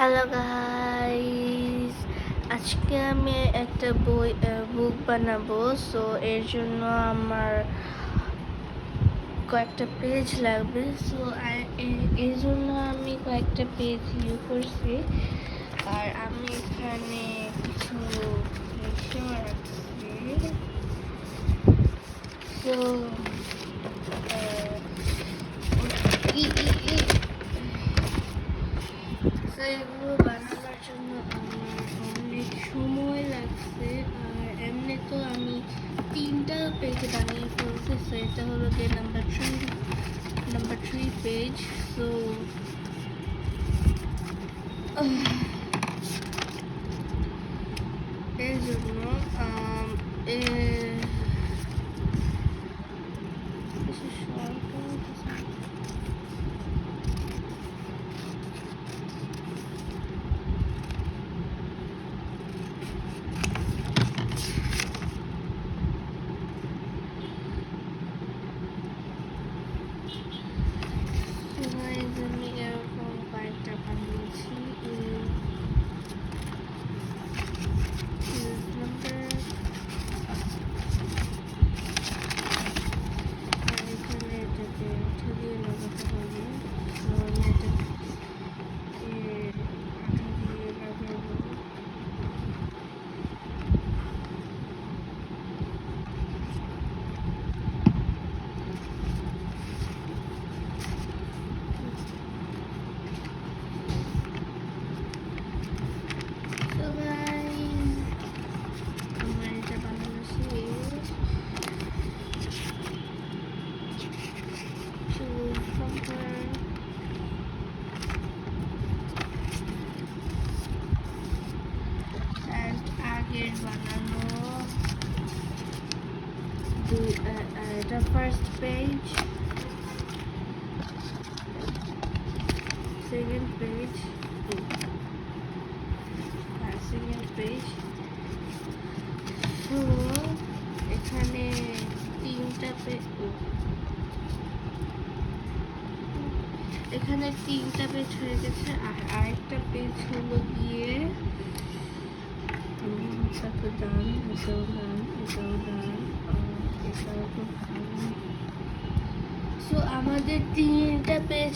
Hello guys, আজকে আমি একটা বুক বানাবো। সো এর জন্য আমার কয়েকটা পেজ লাগবে। সো এর জন্য আমি কয়েকটা পেজ ইউজ করছি। আর আমি এখানে কিছু লিখেও রাখছি। সো এগুলো বানানোর জন্য আমার অনেক সময় লাগছে। আর এমনি তো আমি 3টা পেজ বানিয়ে ফেলছি। সো এটা হলো যে নাম্বার 3 পেজ। সো এর জন্য আমি এরকম কয়েকটা বানিয়েছি। এখানে এটাকে আঠা দিয়ে লাগাতে হবে। আমি এটাকে আঠা দিয়ে লাগাবো। আগের বানানো এটা first page, second page, second page. তো এখানে 3টা পেজ, এখানে 3টা পেজ হয়ে গেছে। আর আরেকটা পেজ হলো গিয়ে এটাও ডান, এটাও ডান, এটাও ডান, এটাও তো ডান। সো আমাদের 3টা পেজ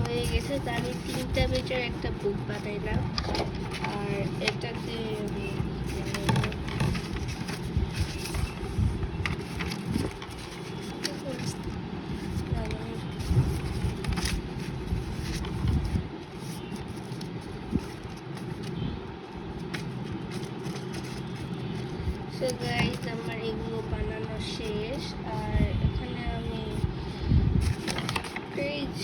হয়ে গেছে। তো আমি 3টা পেজের একটা বুক বানাইলাম। আর এটাতে আমি সো গাইস, আমার এগুলো বানানো শেষ। আর এখানে আমি পেজ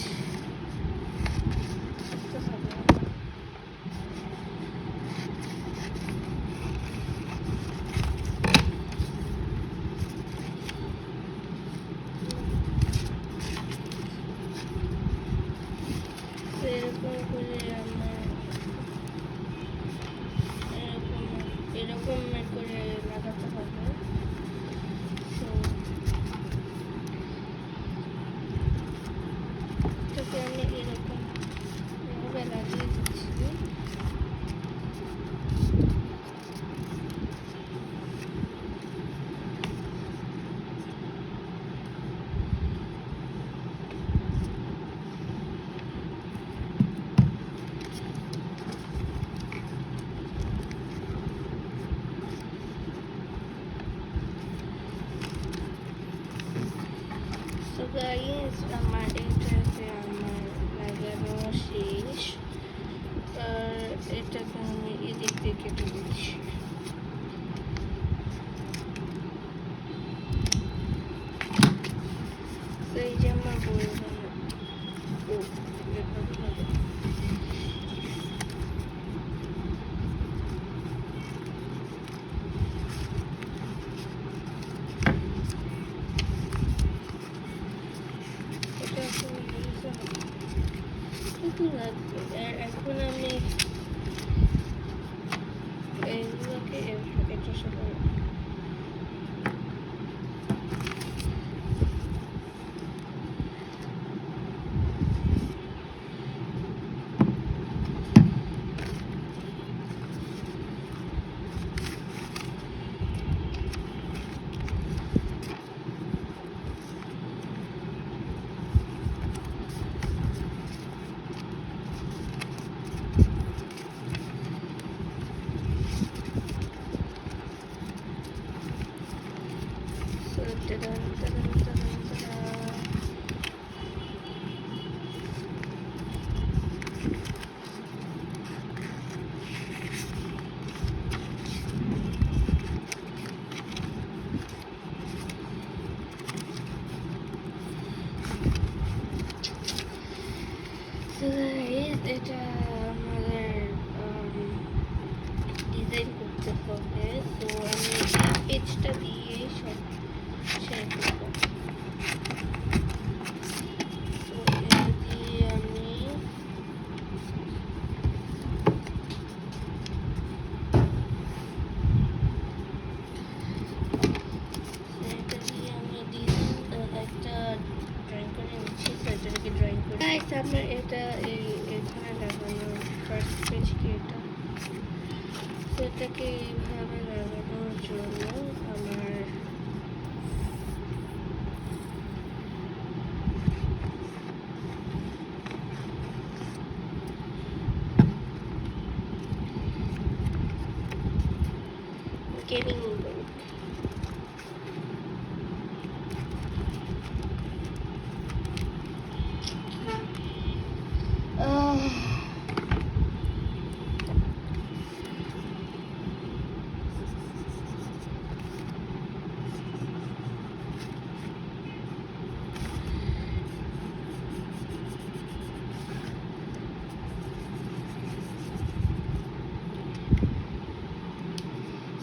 এরকম করে আমার এরকম করে লাগাতে হবে। সো এটাকে আমি এরকম ভাবে লাগিয়ে দিচ্ছি। So guys, আমার এটাতে আমার লাগানো শেষ। এটাকে আমি এদিক দিয়ে কেটে দিচ্ছি। তো এই যে আমার বই এখন আমি এইগুলোকে এটার সাথে পেজটা দিয়ে সব শেয়ার করবো। তো এটা দিয়ে আমি একটা ড্রয়িং করে নিচ্ছি। তো এটাকে ড্রয়িং করে আমার এটা এখানে লাগানো ফার্স্ট পেজ কি এটা, সেটাকে এইভাবে লাগানোর জন্য আমার গেমিং বোর্ড,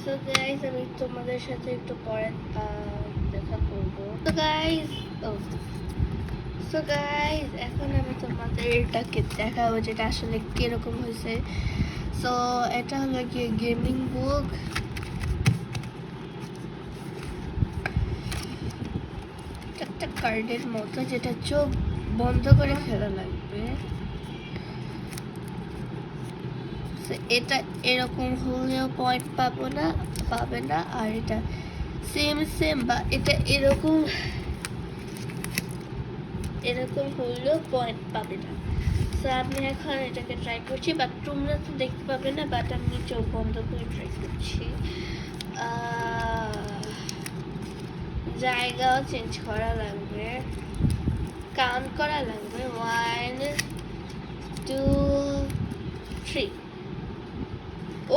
সো গাইস আমি তোমাদের সাথে একটু পরে দেখা করবো। তো গাইস এখন আমি তোমাদের এটাকে দেখাবো যেটা আসলে কিরকম হয়েছে। সো এটা হলো কি গেমিং বুক, একটা কার্ডের মতো যেটা চোখ বন্ধ করে খেলা লাগবে। এটা এরকম হলেও পয়েন্ট পাবে না, আর এটা সেম বা এটা এরকম হলেও পয়েন্ট পাবে না। তো আমি এখন এটাকে ট্রাই করছি, বাট তোমরা তো দেখতে পাবে না, বাট আমি চোখ বন্ধ করে ট্রাই করছি। জায়গাও চেঞ্জ করা লাগবে, কাউন্ট করা লাগবে 1 2 3।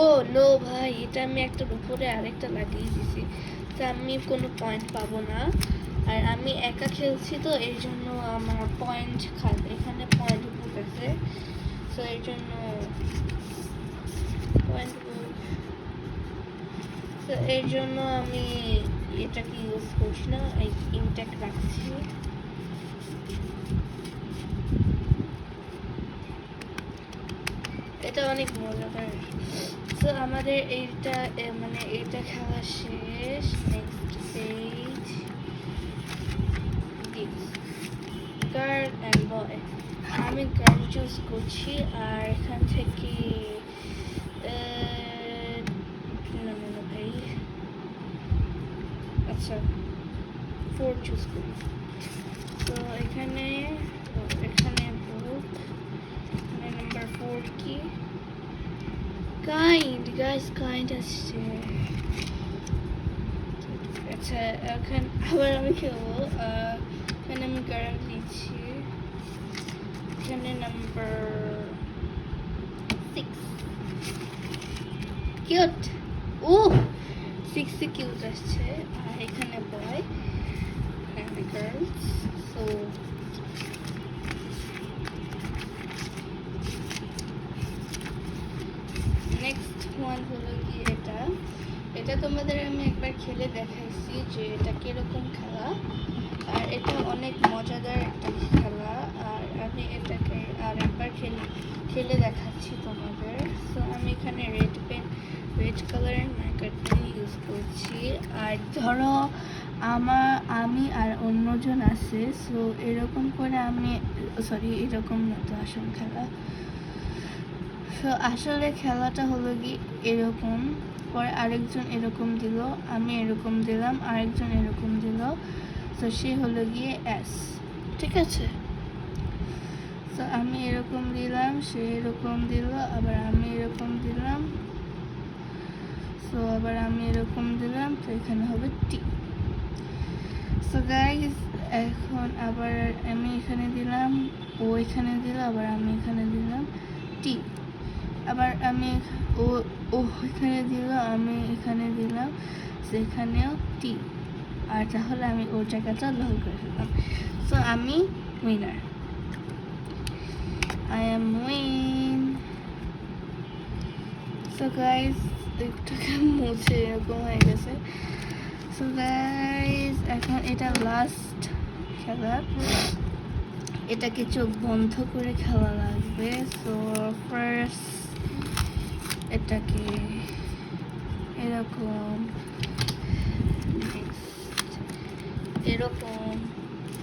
ও নো ভাই, এটা আমি একটার উপরে আরেকটা লাগিয়ে দিছি, তো আমি কোনো পয়েন্ট পাবো না। আর আমি একা খেলছি তো এই জন্য আমার পয়েন্ট এখানে পয়েন্ট উঠেছে, তো এই জন্য আমি এটাকে ইউজ করছি না, ইনট্যাক্ট রাখছি। এটা অনেক মজাদার। তো আমাদের এইটা মানে এটা খেলা শেষ। নেক্সট পেজ, গার্ল অ্যান্ড বয়। আমি গার্ল চুজ করছি, আর এখান থেকে ভাই আচ্ছা 4 চুজ করি। তো এখানে বুক, নাম্বার 4 কি কাইন্ড আসছে। আচ্ছা এখন আবার আমি খেলবো। এখানে আমি গার্ল দিচ্ছি, এখানে নাম্বার 6 কিউট। ও 6 কিউট আসছে, আর এখানে বয় and girls. So next one হলো কি এটা তোমাদের আমি একবার খেলে দেখাইছি যে এটা কিরকম খেলা, আর এটা অনেক মজাদার একটা খেলা। আর আমি এটাকে আর একবার খেলে দেখাচ্ছি তোমাদের। সো আমি এখানে রেড কালারের মার্কার পেন ইউজ করছি, আর ধরো আমি আর অন্যজন আছে, সো এরকম করে এরকম না তো আসল খেলা। সো আসলে খেলাটা হলো কি এরকম, পরে আরেকজন এরকম দিল, আমি এরকম দিলাম, আরেকজন এরকম দিল, তো সে হলো গিয়ে এস, ঠিক আছে। তো আমি এরকম দিলাম, সে এরকম দিল, আবার আমি এরকম দিলাম, সো আবার আমি এরকম দিলাম, তো এখানে হবে টি। সো গাইস এখন আবার আমি এখানে দিলাম, ও এখানে দিল, আবার আমি এখানে দিলাম টি, আবার আমি ও এখানে দিল, আমি এখানে দিলাম, সেখানেও টি, আর তাহলে আমি ওর জায়গাটা লাল করে ফেললাম। সো আমি winner, I am win. So guys, একটু মুছে এরকম হয়ে গেছে। সো গাইস এখন এটা লাস্ট খেলা, এটাকে চোখ বন্ধ করে খেলা লাগবে। সো ফার্স্ট এটাকে এরকম এরকম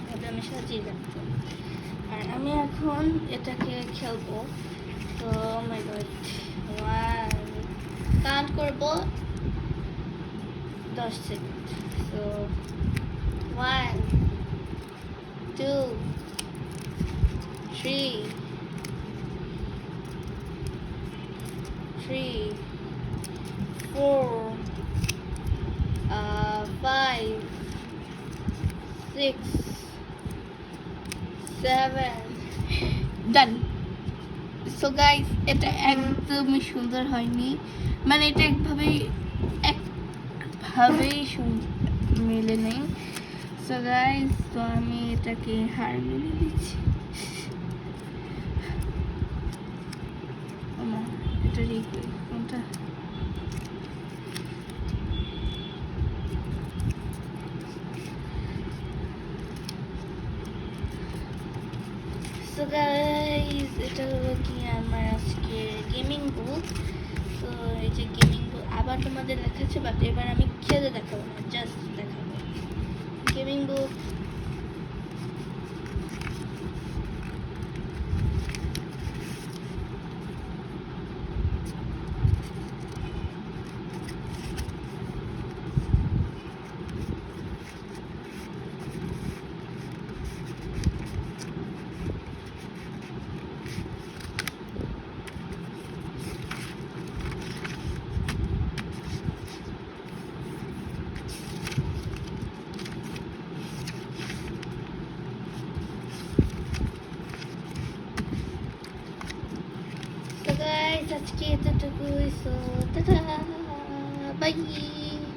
ভাবে আমি সাজিয়ে রাখবো, আর আমি এখন এটাকে খেলবো। তো মাই গড, কাউন্ট করবো 10 সেকেন্ড। সো 1 2 3 4 5 6 7 ডান। সো গাইস এটা একদমই সুন্দর হয়নি, মানে এটা একভাবেই মেলে নেই। সো গাইস তো আমি এটাকে হার মেনে দিচ্ছি। এটা রিকোয়েস্ট কোনটা? সো গাইস এটা হলো কি আমার আজকে গেমিং বুক। তো এই যে গেমিং বুক আবার তোমাদের দেখাচ্ছে, বাট এবার আমি খেলে দেখাবো না, জাস্ট দেখাবো গেমিং বুক। So guys, আজকে এতটুকুই। So tata, by.